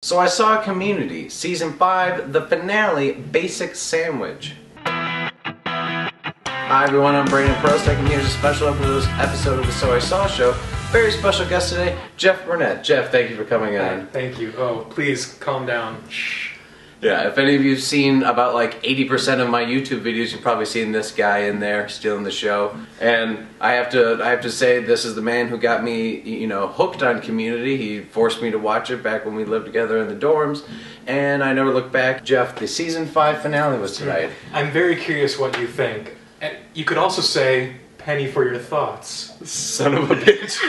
So I saw Community, Season 5, the finale, Basic Sandwich. Hi everyone, I'm Brandon Prostek, and here's a special episode of the So I Saw Show. Very special guest today, Jeff Burnett. Jeff, thank you for coming on. Thank you. Oh, please calm down. Shh. Yeah, if any of you have seen about like 80% of my YouTube videos, you've probably seen this guy in there stealing the show. And I have to say, this is the man who got me, hooked on Community. He forced me to watch it back when we lived together in the dorms, and I never looked back. Jeff, the season 5 finale was tonight. I'm very curious what you think. And you could also say, penny for your thoughts. Son of a bitch.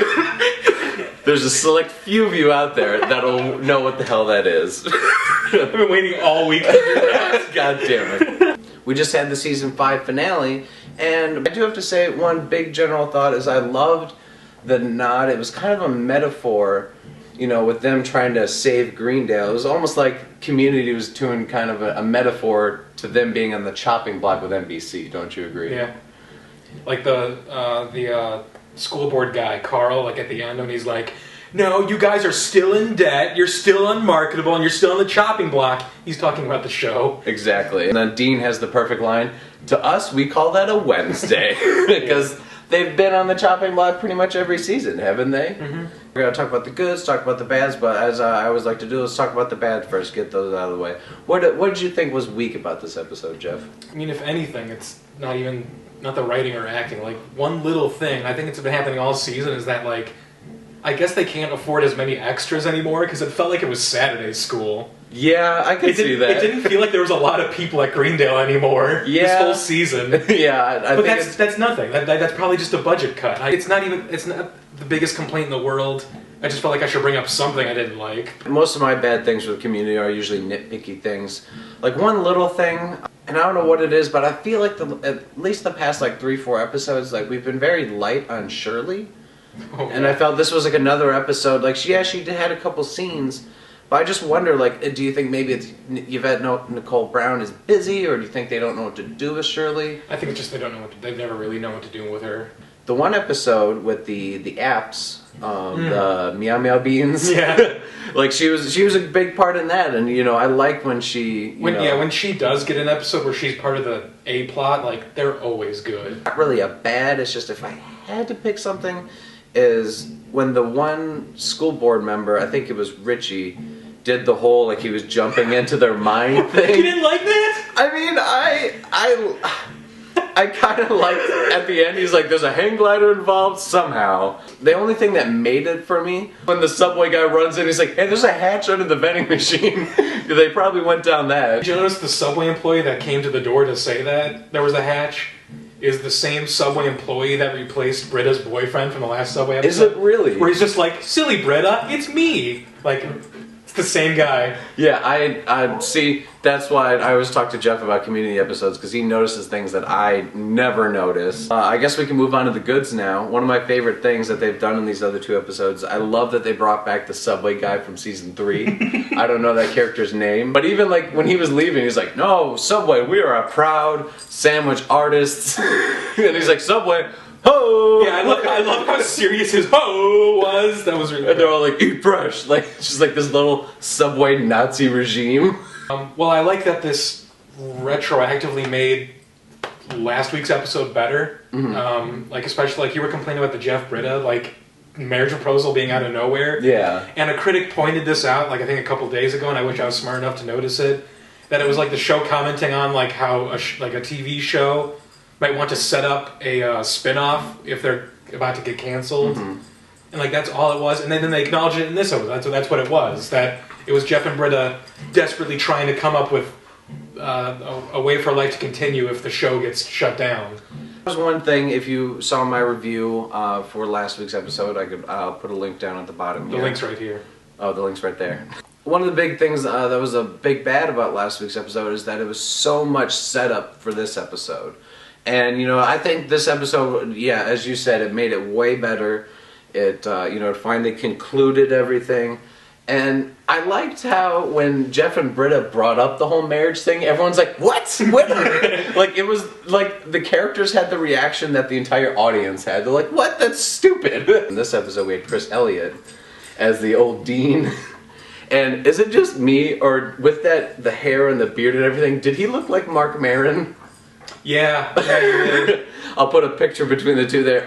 There's a select few of you out there that'll know what the hell that is. I've been waiting all week to do that. God damn it. We just had the season 5 finale, and I do have to say one big general thought is I loved the nod. It was kind of a metaphor, with them trying to save Greendale. It was almost like Community was doing kind of a metaphor to them being on the chopping block with NBC. Don't you agree? Yeah. Like the school board guy, Carl, like at the end when he's like, no, you guys are still in debt, you're still unmarketable, and you're still on the chopping block. He's talking about the show. Exactly. And then Dean has the perfect line, to us we call that a Wednesday. Because they've been on the chopping block pretty much every season, haven't they? Mm-hmm. We're going to talk about the goods, talk about the bads, but as I always like to do, let's talk about the bad first, get those out of the way. What did you think was weak about this episode, Jeff? I mean, if anything, it's not the writing or acting. Like, one little thing, I think it's been happening all season, is that, like, I guess they can't afford as many extras anymore because it felt like it was Saturday school. Yeah, I could see that. It didn't feel like there was a lot of people at Greendale anymore this whole season. Yeah, but that's nothing. That's probably just a budget cut. It's not the biggest complaint in the world. I just felt like I should bring up something I didn't like. Most of my bad things with Community are usually nitpicky things. Like one little thing, and I don't know what it is, but I feel like at least the past 3-4 episodes, we've been very light on Shirley. Oh, and I felt this was another episode. She had a couple scenes, but I just wonder, do you think maybe it's Yvette Nicole Brown is busy, or do you think they don't know what to do with Shirley? I think it's just they've never really known what to do with her. The one episode with the apps, the Meow Meow Beans, yeah, she was a big part in that, and I like when she when she does get an episode where she's part of the A plot, they're always good. Not really a bad. It's just if I had to pick something, is when the one school board member, I think it was Richie, did the whole he was jumping into their mind thing. You didn't like that? I mean, I kind of liked at the end. He's like, "There's a hang glider involved somehow." The only thing that made it for me when the subway guy runs in, he's like, "Hey, there's a hatch under the vending machine." They probably went down that. Did you notice the subway employee that came to the door to say that there was a hatch is the same subway employee that replaced Britta's boyfriend from the last subway episode? Is it really? Where he's just like, "Silly Britta, it's me." It's the same guy. Yeah, I see. That's why I always talk to Jeff about Community episodes, because he notices things that I never notice. I guess we can move on to the goods now. One of my favorite things that they've done in these other 2 episodes, I love that they brought back the subway guy from season 3. I don't know that character's name, but even when he was leaving, he's like, "No, Subway, we are a proud sandwich artists." And he's like, "Subway, ho!" Yeah, I love how serious his ho was. That was really And they're all like, "Eat fresh." It's just this little Subway Nazi regime. Well, I like that this retroactively made last week's episode better. Mm-hmm. Especially you were complaining about the Jeff Britta marriage proposal being out of nowhere. Yeah. And a critic pointed this out I think a couple days ago, and I wish I was smart enough to notice it. That it was the show commenting on how a TV show might want to set up a spin-off if they're about to get canceled. Mm-hmm. And that's all it was. And then they acknowledged it in this episode. That's what it was. That it was Jeff and Britta desperately trying to come up with a way for life to continue if the show gets shut down. There's one thing, if you saw my review for last week's episode, I'll put a link down at the bottom here. The link's right here. Oh, the link's right there. One of the big things that was a big bad about last week's episode is that it was so much setup for this episode. And, I think this episode, yeah, as you said, it made it way better. It, it finally concluded everything. And I liked how when Jeff and Britta brought up the whole marriage thing, everyone's like, "What? What?" It was the characters had the reaction that the entire audience had. They're like, "What? That's stupid." In this episode, we had Chris Elliott as the old dean. And is it just me, or with the hair and the beard and everything, did he look like Mark Maron? Yeah, he did. I'll put a picture between the two there.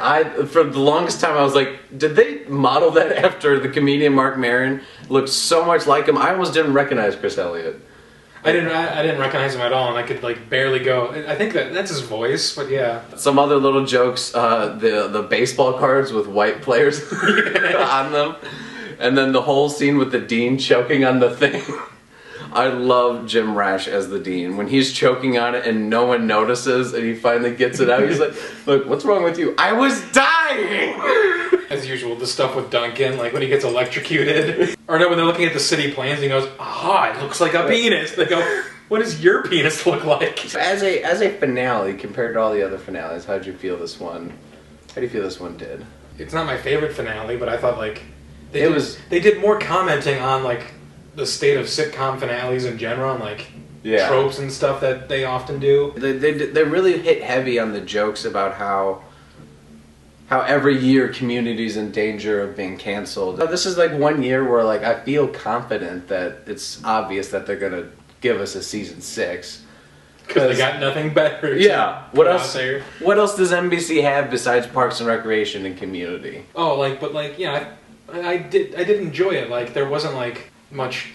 For the longest time, I was like, did they model that after the comedian Mark Maron? Looked so much like him. I almost didn't recognize Chris Elliott. I didn't recognize him at all, and I could like barely go. I think that's his voice, but yeah. Some other little jokes, the baseball cards with white players on them. And then the whole scene with the dean choking on the thing. I love Jim Rash as the dean. When he's choking on it and no one notices and he finally gets it out, he's like, look, what's wrong with you? I was dying! As usual, the stuff with Duncan, like when he gets electrocuted. Or no, when they're looking at the city plans and he goes, it looks like a penis. They go, what does your penis look like? As a finale, compared to all the other finales, how did you feel this one? How do you feel this one did? It's not my favorite finale, but I thought like they did more commenting on like the state of sitcom finales in general, and like tropes and stuff that they often do. They really hit heavy on the jokes about how every year Community's in danger of being canceled. This is like one year where like I feel confident that it's obvious that they're gonna give us a season 6. Because they got nothing better. Yeah. What else? What else does NBC have besides Parks and Recreation and Community? Oh, I did enjoy it. Like there wasn't like much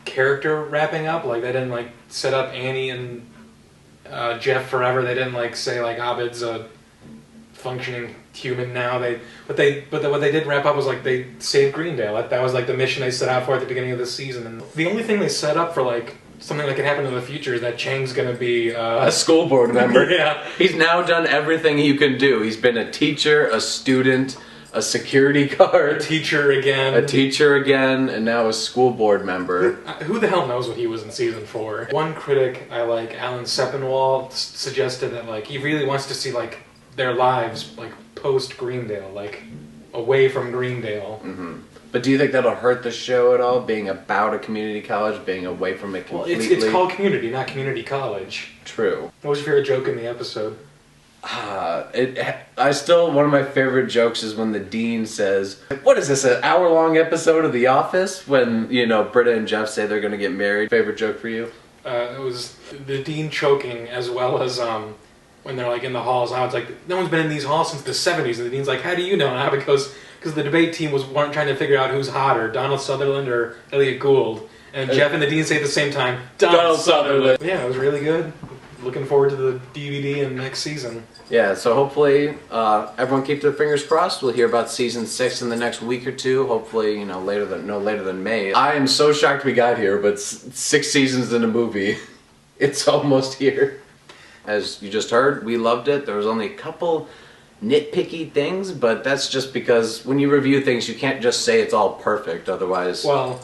character wrapping up. Like they didn't like set up Annie and Jeff forever. They didn't like say like Abed's a functioning human now. What they did wrap up was like they saved Greendale. That was like the mission they set out for at the beginning of the season. And the only thing they set up for like something that can happen in the future is that Chang's gonna be a school board member. Yeah, he's now done everything you can do. He's been a teacher, a student, a security guard, a teacher again, and now a school board member. Who the hell knows what he was in season 4? One critic I like, Alan Sepinwall, suggested that like he really wants to see like their lives like post Greendale, like away from Greendale. Mm-hmm. But do you think that'll hurt the show at all, being about a community college, being away from it completely? Well, it's called Community, not Community College. True. What was your favorite joke in the episode? One of my favorite jokes is when the dean says, what is this, an hour-long episode of The Office? When, Britta and Jeff say they're going to get married. Favorite joke for you? It was the dean choking, as well as when they're like in the halls. How it's like, no one's been in these halls since the 70s. And the dean's like, how do you know? And Abbott goes, because the debate team weren't trying to figure out who's hotter, Donald Sutherland or Elliot Gould. And Jeff and the dean say at the same time, Donald Sutherland. Yeah, it was really good. Looking forward to the DVD and next season. Yeah, so hopefully everyone keep their fingers crossed. We'll hear about season 6 in the next week or two. Hopefully, no later than May. I am so shocked we got here, but 6 seasons in a movie, it's almost here. As you just heard, we loved it. There was only a couple nitpicky things, but that's just because when you review things, you can't just say it's all perfect. Otherwise, well,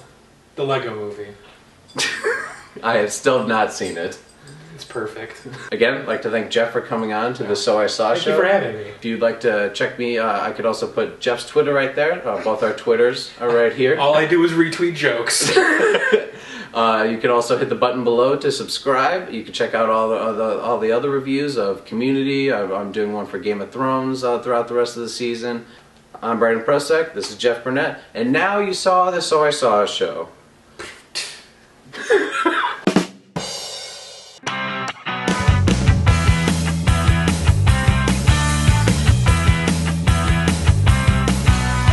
the Lego Movie. I have still not seen it. It's perfect. Again, I'd like to thank Jeff for coming on to the So I Saw Show. Thank you for having me. If you'd like to check me, I could also put Jeff's Twitter right there. Both our Twitters are right here. All I do is retweet jokes. You can also hit the button below to subscribe. You can check out all the other reviews of Community. I'm doing one for Game of Thrones throughout the rest of the season. I'm Brandon Prusek. This is Jeff Burnett. And now you saw the So I Saw Show.